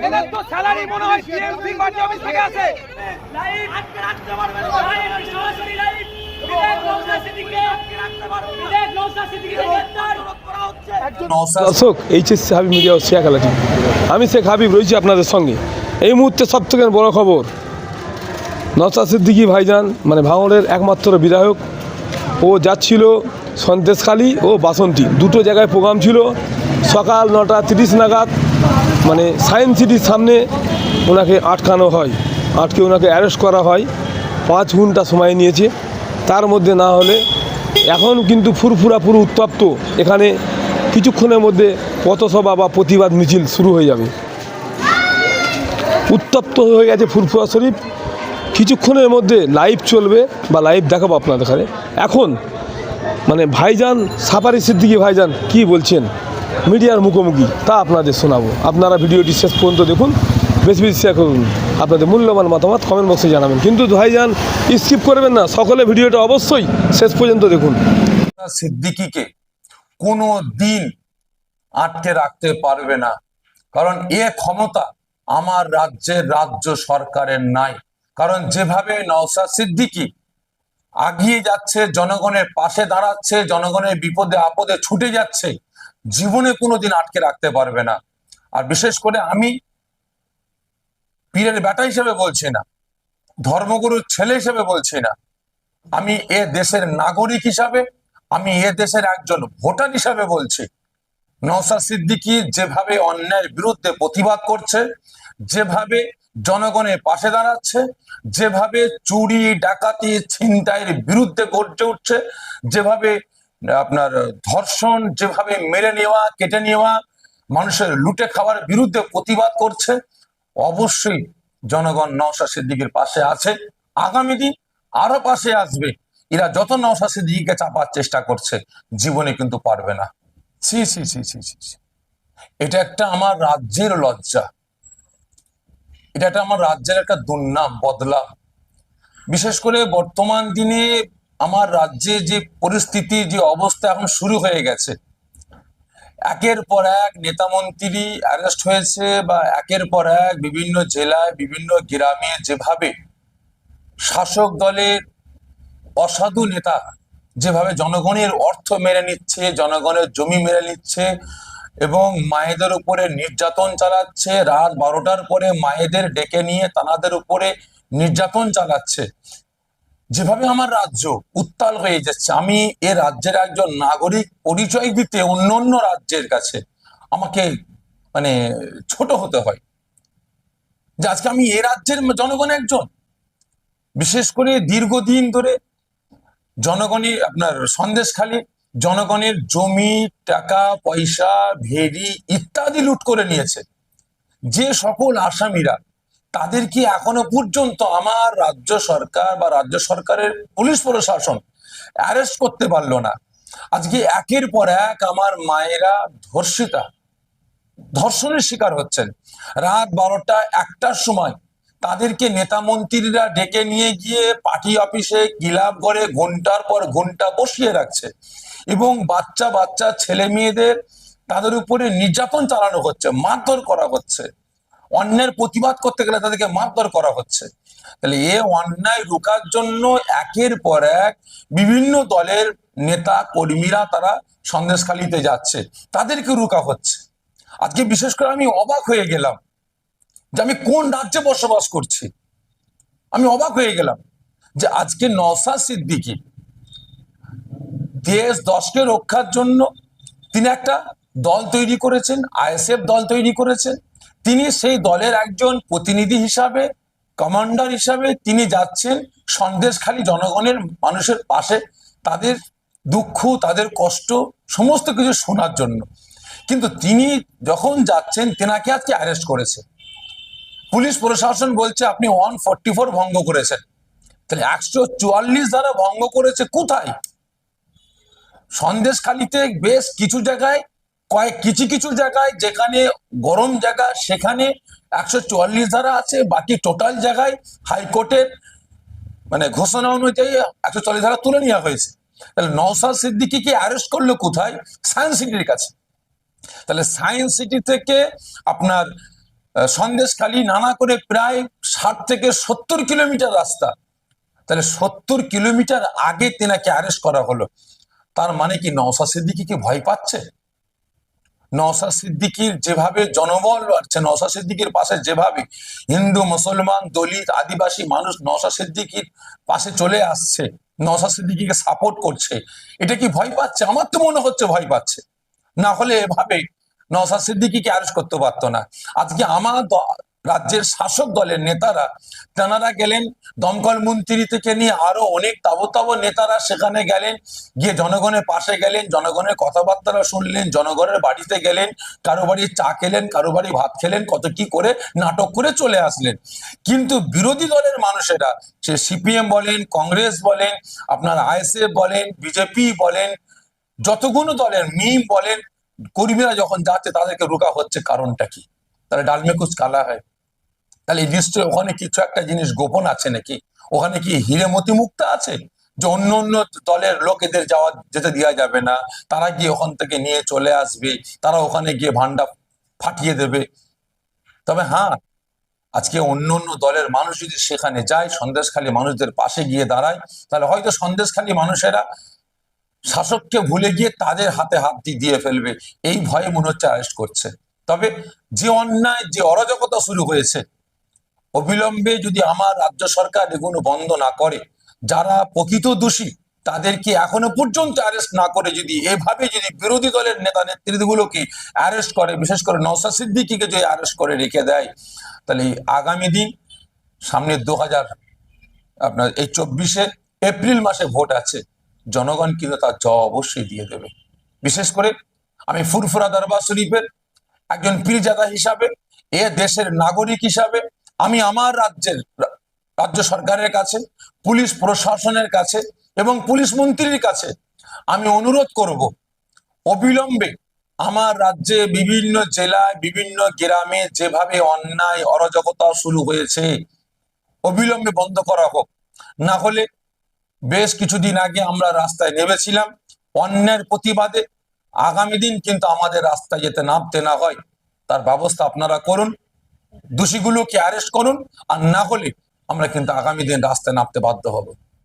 এদের তো স্যালারি মনে হয় টিএমসি পার্টি অফিস থেকে আসে। দর্শক, এইচএসসি হাবিব মিডিয়া ও শেখ আলাটি, আমি শেখ হাবিব রয়েছি আপনাদের সঙ্গে। এই মুহূর্তে সবথেকে বড় খবর, নওশাদ সিদ্দিকী ভাইজান মানে ভাঙড়ের একমাত্র বিধায়ক, ও যাচ্ছিল সন্দেশখালী ও বাসন্তী, দুটো জায়গায় প্রোগ্রাম ছিল। সকাল 9:30 নাগাদ মানে সায়েন্স সিটির সামনে ওনাকে আটকানো হয়, আটকে ওনাকে অ্যারেস্ট করা হয়। 5 ঘন্টা সময় নিয়েছে। তার মধ্যে না হলে এখন কিন্তু ফুরফুরা পুরো উত্তপ্ত। এখানে কিছুক্ষণের মধ্যে পথসভা বা প্রতিবাদ মিছিল শুরু হয়ে যাবে। উত্তপ্ত হয়ে গেছে ফুরফুরা শরীফ। কিছুক্ষণের মধ্যে লাইভ চলবে বা লাইভ দেখাবো আপনাদের এখানে। এখন মানে ভাইজান সাফারি সিদ্দিকী ভাইজান কি বলছেন মিডিয়ার মুখোমুখি, তা আপনাদের শোনাবো। আপনারা ভিডিওটি শেষ পর্যন্ত দেখুন, বেশি বেশি শেয়ার করুন, আপনাদের মূল্যবান মতামত কমেন্ট বক্সে জানাবেন। কিন্তু ভাইজান স্কিপ করবেন না, সকলে ভিডিওটা অবশ্যই শেষ পর্যন্ত দেখুন। সিদ্দিকীকে কোনো দিন আটকে রাখতে পারবে না, কারণ এ ক্ষমতা আমার রাজ্য সরকারের নাই। কারণ যেভাবে নওশাদ সিদ্দিকী আগিয়ে যাচ্ছে, জনগণের পাশে দাঁড়াচ্ছে, জনগণের বিপদে আপদে ছুটে যাচ্ছে, জীবনে কোনোদিন আটকে রাখতে পারবে না। আর বিশেষ করে আমি পীরের বেটা হিসেবে বলছি না, ধর্মগুরুর ছেলে হিসেবে বলছি না, আমি এ দেশের নাগরিক হিসাবে, আমি এ দেশের একজন ভোটার হিসাবে বলছি, নওশাদ সিদ্দিকী যেভাবে অন্যায়ের বিরুদ্ধে প্রতিবাদ করছে, যেভাবে জনগণের পাশে দাঁড়াচ্ছে, যেভাবে চুরি ডাকাতি ছিনতাইয়ের বিরুদ্ধে গর্জে উঠছে, যেভাবে আপনার ধর্ষণ, যেভাবে মেরে নেওয়া কেটে নেওয়া, মানুষের লুটে খাওয়ার বিরুদ্ধে প্রতিবাদ করছে, অবশ্যই জনগণ নওশাদ সিদ্দিকীর পাশে আছে। আগামী দিন আরো পাশে আসবে। এরা যত নওশাদ সিদ্দিকীকে চাপার চেষ্টা করছে, জীবনে কিন্তু পারবে না। ছি ছি ছি ছি ছি, এটা একটা আমার রাজ্যের লজ্জা, এটা একটা আমার রাজ্যের একটা দুর্নাম, বদলা। বিশেষ করে বর্তমান দিনে আমার রাজ্যে যে পরিস্থিতি, যে অবস্থা এখন শুরু হয়ে গেছে, একের পর এক নেতা মন্ত্রী অ্যারেস্ট হয়েছে, বা একের পর এক বিভিন্ন জেলায় বিভিন্ন গ্রামে যেভাবে শাসক দলের অসাধু নেতা যেভাবে জনগণের অর্থ মেরে নিচ্ছে, জনগণের জমি মেরে নিচ্ছে এবং মায়েদের উপরে নির্যাতন চালাচ্ছে, রাত 12টার পরে মায়েদের ডেকে নিয়ে তানাদের উপরে নির্যাতন চালাচ্ছে, যেভাবে আমার রাজ্য উত্তাল হয়ে যাচ্ছে, আমি এ রাজ্যের একজন নাগরিক পরিচয় দিতে অন্য রাজ্যের কাছে আমাকে মানে ছোট হতে হয়, যে আজকে আমি এ রাজ্যের জনগণ একজন। বিশেষ করে দীর্ঘদিন ধরে জনগণের আপনার সন্দেশখালী জনগণের জমি, টাকা পয়সা, ভেড়ি ইত্যাদি লুট করে নিয়েছে। যে সকল আসামিরা, তাদেরকে এখনো পর্যন্ত আমার রাজ্য সরকার বা রাজ্য সরকারের পুলিশ প্রশাসন অ্যারেস্ট করতে পারলো না। আজকে একের পর এক আমার মায়েরা ধর্ষণের শিকার হচ্ছেন। রাত 12টা 1টার সময় তাদেরকে নেতা মন্ত্রীরা ডেকে নিয়ে গিয়ে পার্টি অফিসে ক্লাব ঘরে ঘন্টার পর ঘন্টা বসিয়ে রাখছে এবং বাচ্চা ছেলে মেয়েদের তাদের উপরে নির্যাতন চালানো হচ্ছে, মারধর করা হচ্ছে। অন্যায়ের প্রতিবাদ করতে গেলে তাদেরকে মারধর করা হচ্ছে। তাহলে এ অন্যায় রোকার জন্য একের পর এক বিভিন্ন দলের নেতা কর্মীরা তারা সন্দেশখালীতে যাচ্ছে, তাদেরকে রোকা হচ্ছে। আজকে বিশেষ করে আমি অবাক হয়ে গেলাম যে আমি কোন রাজ্যে বসবাস করছি। আমি অবাক হয়ে গেলাম যে আজকে নওশাদ সিদ্দিকী দেশ দশকে রক্ষার জন্য তিনি একটা দল তৈরি করেছেন, আইএসএফ দল তৈরি করেছেন। তিনি সেই দলের একজন প্রতিনিধি হিসাবে, কমান্ডার হিসাবে তিনি যাচ্ছেন সন্দেশখালী জনগণের মানুষের পাশে, তাদের দুঃখ, তাদের কষ্ট সমস্ত কিছু শোনার জন্য। কিন্তু তিনি যখন যাচ্ছেন, তেনাকে আজকে অ্যারেস্ট করেছে। পুলিশ প্রশাসন বলছে আপনি 144 ভঙ্গ করেছেন। তাহলে 144 ধারা ভঙ্গ করেছে কোথায়? সন্দেশখালীতে বেশ কিছু জায়গায়, কিছু জায়গায় যেখানে গরম জায়গা সেখানে 144 ধারা আছে, বাকি টোটাল জায়গায় হাইকোর্টের মানে ঘোষণা অনুযায়ী 144 ধারা তুলে নেওয়া হয়েছে। তাহলে নওশাদ সিদ্দিকীকে অ্যারেস্ট করলো কোথায়? সায়েন্স সিটির কাছে। তাহলে সায়েন্স সিটি থেকে আপনার সন্দেশখালী নানা করে প্রায় 60 থেকে 70 কিলোমিটার রাস্তা। তাহলে 70 কিলোমিটার আগে তেনাকে অ্যারেস্ট করা হলো। তার মানে কি নওশাদ সিদ্দিকী কি ভয় পাচ্ছে? নওশাদ সিদ্দিকীর যেভাবে জনবল বাড়ছে, নওশাদ সিদ্দিকীর পাশে যেভাবে হিন্দু, মুসলমান, দলিত, আদিবাসী মানুষ নওশাদ সিদ্দিকীর পাশে চলে আসছে, নওশাদ সিদ্দিকীকে সাপোর্ট করছে, এটা কি ভয় পাচ্ছে? আমার তো মনে হচ্ছে ভয় পাচ্ছে। না হলে এভাবে নওশাদ সিদ্দিকীকে অ্যারেস্ট করতে পারতো না। আজকে আমার রাজ্যের শাসক দলের নেতারা তেনারা গেলেন, দমকল মন্ত্রী থেকে নিয়ে আরো অনেক তাবতাব নেতারা সেখানে গেলেন, গিয়ে জনগণের পাশে গেলেন, জনগণের কথাবার্তা শুনলেন, জনগণের বাড়িতে গেলেন, কারো বাড়ি চা খেলেন, কারো বাড়ি ভাত খেলেন, কত কি করে নাটক করে চলে আসলেন। কিন্তু বিরোধী দলের মানুষেরা, সে সিপিএম বলেন, কংগ্রেস বলেন, আপনার আইএসএফ বলেন, বিজেপি বলেন, যতগুলো দলের মিম বলেন, কর্মীরা যখন যাচ্ছে তাদেরকে রোকা হচ্ছে, কারণটা কি? তাহলে ডালমে কুচ কালা হয়। তাহলে নিশ্চয়ই ওখানে কিছু একটা জিনিস গোপন আছে নাকি? ওখানে কি হিরে মতি মুক্তা আছে যে অন্য অন্য দলের লোক এদের যেতে দেওয়া যাবে না, তারা গিয়ে ওখান থেকে নিয়ে চলে আসবে, তারা ওখানে গিয়ে ভান্ডা ফাটিয়ে দেবে? তবে হ্যাঁ, আজকে অন্য অন্য দলের মানুষ যদি সেখানে যায়, সন্দেশখালী মানুষদের পাশে গিয়ে দাঁড়ায়, তাহলে হয়তো সন্দেশখালী মানুষেরা শাসককে ভুলে গিয়ে তাদের হাতে হাত দিয়ে ফেলবে, এই ভয়ে মনে হচ্ছে অ্যারেস্ট করছে। তবে যে অন্যায়, যে অরাজকতা শুরু হয়েছে, অবিলম্বে যদি আমার রাজ্য সরকার এগুলো বন্ধ না করে, যারা প্রকৃত দোষী তাদেরকে এখনো পর্যন্ত অ্যারেস্ট না করে যদি এভাবে যদি বিরোধী দলের নেতা নেতৃত্বগুলোকে অ্যারেস্ট করে, বিশেষ করে নওশাদ সিদ্দিকীকে যদি অ্যারেস্ট করে রেখে দেয়, তাহলে আগামী দিন সামনে আপনার এই 24শে এপ্রিল মাসে ভোট আছে, জনগণ কিন্তু তার জবাব অবশ্যই দিয়ে দেবে। বিশেষ করে আমি ফুরফুরা দরবার শরীফের একজন পীরজাদা হিসাবে, এ দেশের নাগরিক হিসাবে আমি আমার রাজ্য সরকারের কাছে, পুলিশ প্রশাসনের কাছে এবং পুলিশ মন্ত্রীর কাছে আমি অনুরোধ করব, অবিলম্বে আমার রাজ্যে বিভিন্ন জেলায়, বিভিন্ন গ্রামে যেভাবে অন্যায় অরাজকতা শুরু হয়েছে, অবিলম্বে বন্ধ করা হোক। না হলে বেশ কিছুদিন আগে আমরা রাস্তায় নেমেছিলাম অন্যায়ের প্রতিবাদে, আগামী দিন কিন্তু আমাদের রাস্তায় যেতে নামতে না হয় তার ব্যবস্থা আপনারা করুন, দোষীগুলোকে অ্যারেস্ট করুন, আর না হলে আমরা কিন্তু আগামী দিন রাস্তায় নামতে বাধ্য হব।